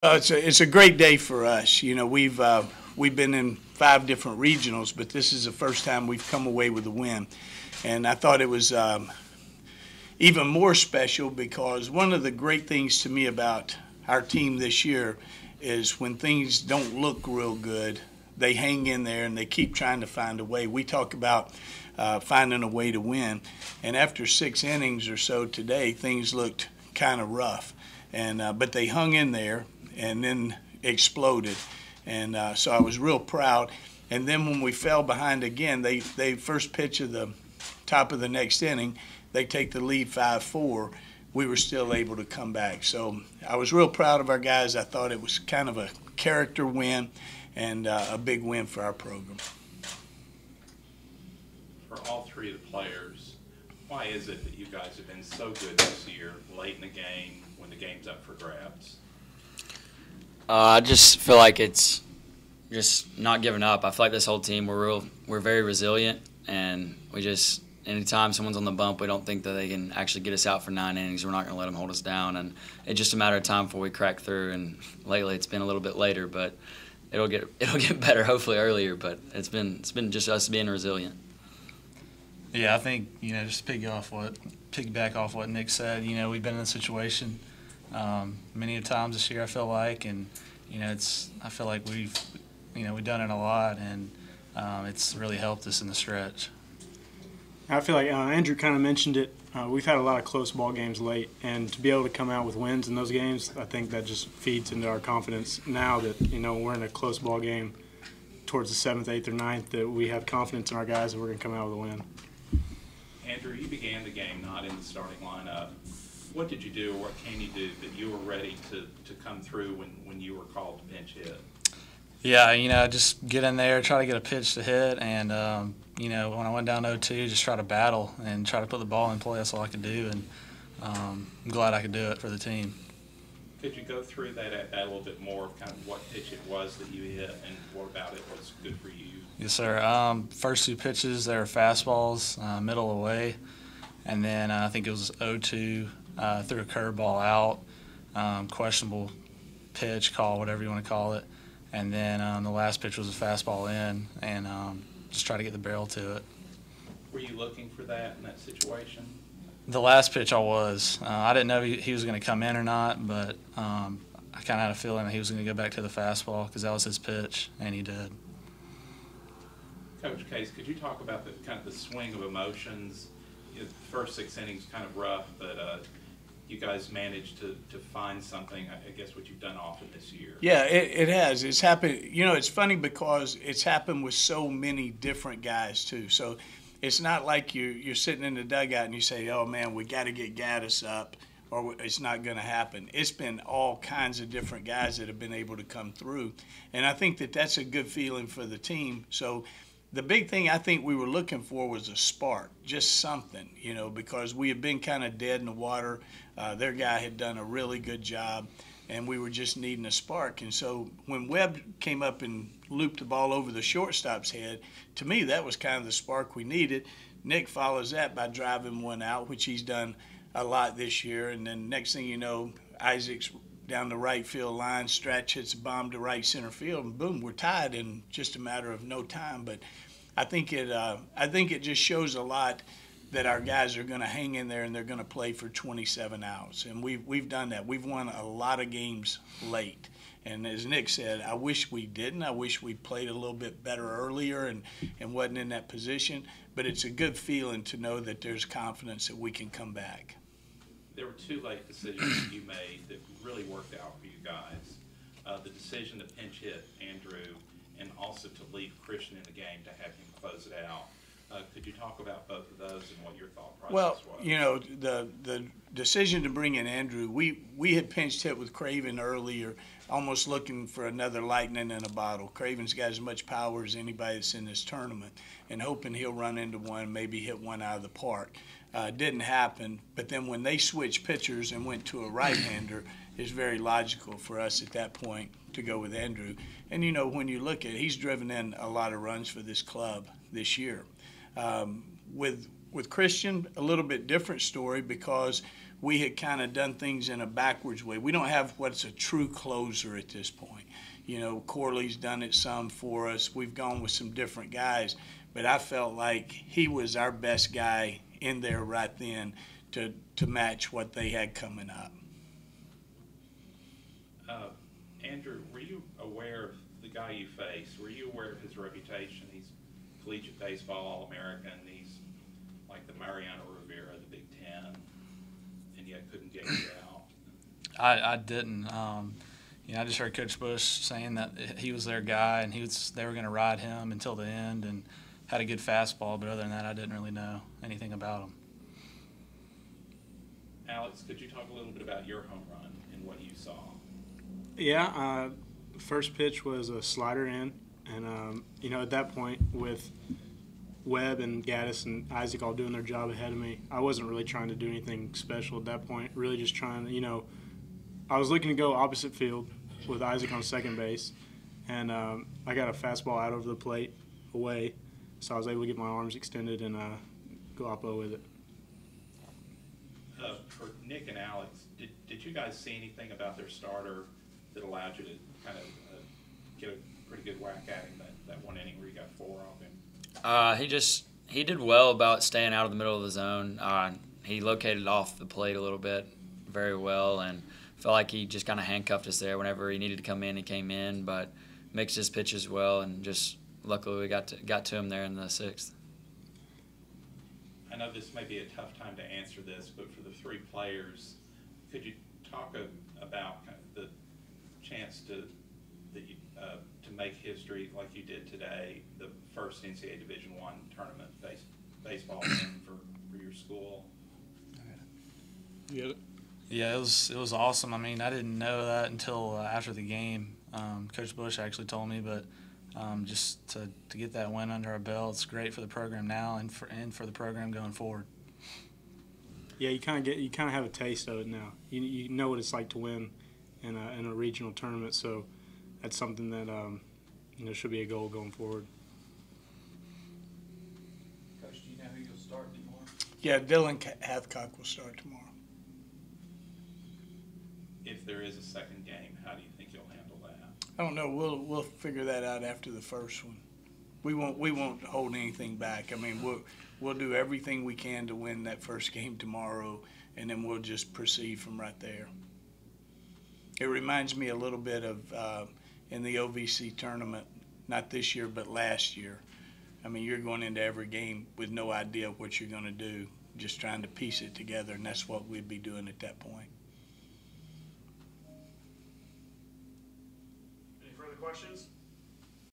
It's a great day for us. You know, we've been in 5 different regionals, but this is the first time we've come away with a win, and I thought it was even more special because one of the great things to me about our team this year is when things don't look real good, they hang in there and they keep trying to find a way. We talk about finding a way to win, and after 6 innings or so today, things looked kind of rough, and but they hung in there and then exploded. And so I was real proud. And then when we fell behind again, they first pitch of the top of the next inning, they take the lead 5-4. We were still able to come back. So I was real proud of our guys. I thought it was kind of a character win and a big win for our program. For all three of the players, why is it that you guys have been so good this year, late in the game, when the game's up for grabs? I just feel like it's just not giving up. I feel like this whole team, we're very resilient, and we just, anytime someone's on the bump, we don't think that they can actually get us out for 9 innings. We're not going to let them hold us down, and it's just a matter of time before we crack through. And lately, it's been a little bit later, but it'll get better hopefully earlier. But it's been just us being resilient. Yeah, I think just to piggyback off what Nick said. We've been in this situation many times this year. I feel like, and I feel like we've done it a lot, and it's really helped us in the stretch. I feel like Andrew kind of mentioned it. We've had a lot of close ball games late, and to be able to come out with wins in those games, I think that just feeds into our confidence now that we're in a close ball game towards the 7th, 8th, or 9th, that we have confidence in our guys that we're going to come out with a win. Andrew, you began the game not in the starting lineup. What did you do, or what can you do that you were ready to come through when you were called to pinch hit? Yeah, just get in there, try to get a pitch to hit, and when I went down 0-2, just try to battle and try to put the ball in play. That's all I could do, and I'm glad I could do it for the team. Could you go through that a little bit more of kind of what pitch it was that you hit and what about it was good for you? Yes, sir. First 2 pitches, they were fastballs, middle away, and then I think it was 0-2, threw a curveball out, questionable pitch, call, whatever you want to call it, and then the last pitch was a fastball in, and just try to get the barrel to it. Were you looking for that in that situation? The last pitch I was. I didn't know he was going to come in or not, but I kind of had a feeling that he was going to go back to the fastball because that was his pitch, and he did. Coach Case, could you talk about the kind of the swing of emotions? The first 6 innings kind of rough, but you guys managed to find something, I guess, what you've done often this year. Yeah, it has. It's happened. It's funny because it's happened with so many different guys, too. So it's not like you're sitting in the dugout and you say, oh, man, we got to get Gaddis up or it's not going to happen. It's been all kinds of different guys that have been able to come through. And I think that that's a good feeling for the team. So the big thing I think we were looking for was a spark, just something, because we had been kind of dead in the water. Their guy had done a really good job, and we were just needing a spark. And so when Webb came up and looped the ball over the shortstop's head, to me that was kind of the spark we needed. Nick follows that by driving one out, which he's done a lot this year. And then next thing you know, Isaac's down the right field line, Stratch hits a bomb to right center field, and boom, we're tied in just a matter of no time. But I think it just shows a lot that our guys are going to hang in there and they're going to play for 27 outs, and we've done that. We've won a lot of games late, and as Nick said, I wish we didn't. I wish we played a little bit better earlier and wasn't in that position. But it's a good feeling to know that there's confidence that we can come back. There were 2 late decisions that you made that really worked out for you guys. The decision to pinch hit Andrew and also to leave Christian in the game to have him close it out. Could you talk about both of those and what your thought process was? The decision to bring in Andrew, we had pinched hit with Craven earlier, almost looking for another lightning in a bottle. Craven's got as much power as anybody that's in this tournament, and hoping he'll run into one, maybe hit one out of the park. Didn't happen, but then when they switched pitchers and went to a right-hander, it's very logical for us at that point to go with Andrew. And, when you look at it, he's driven in a lot of runs for this club this year. With Christian, a little bit different story because we had kind of done things in a backwards way. We don't have what's a true closer at this point. You know, Corley's done it some for us. We've gone with some different guys, but I felt like he was our best guy in there right then to match what they had coming up. Andrew, were you aware of the guy you faced? Were you aware of his reputation? He's collegiate baseball All-American. He's like the Mariano Rivera of the Big Ten, and yet couldn't get you out. I didn't. You know, I just heard Coach Bush saying that he was their guy and they were going to ride him until the end, and had a good fastball. But other than that, I didn't really know anything about him. Alex, could you talk a little bit about your home run and what you saw? Yeah, first pitch was a slider in, and you know, at that point with Webb and Gaddis and Isaac all doing their job ahead of me, I wasn't really trying to do anything special at that point. Really just trying to, you know, I was looking to go opposite field with Isaac on second base, and I got a fastball out over the plate away, so I was able to get my arms extended and go oppo with it. For Nick and Alex, did you guys see anything about their starter that allowed you to kind of get a pretty good whack at him that one inning where you got 4 off him? He did well about staying out of the middle of the zone. He located off the plate a little bit very well, and felt like he just kind of handcuffed us there. Whenever he needed to come in, he came in, but mixed his pitches well, and just luckily we got to him there in the 6th. I know this may be a tough time to answer this, but for the 3 players, could you talk about kind of the chance to make history like you did today, the first NCAA Division I tournament baseball win for your school? Yeah. Yeah, it was awesome. I mean, I didn't know that until after the game. Coach Bush actually told me, but just to get that win under our belt, it's great for the program now and for the program going forward. Yeah, you kind of have a taste of it now. You know what it's like to win in a regional tournament, so that's something that you know, should be a goal going forward. Coach, do you know who you'll start tomorrow? Yeah, Dylan Hathcock will start tomorrow. If there is a second game, how do you think you'll handle that? I don't know. We'll figure that out after the first one. We won't hold anything back. I mean, we'll do everything we can to win that first game tomorrow, and then we'll just proceed from right there. It reminds me a little bit of in the OVC tournament, not this year but last year. I mean, you're going into every game with no idea what you're going to do, just trying to piece it together, and that's what we'd be doing at that point. Any further questions?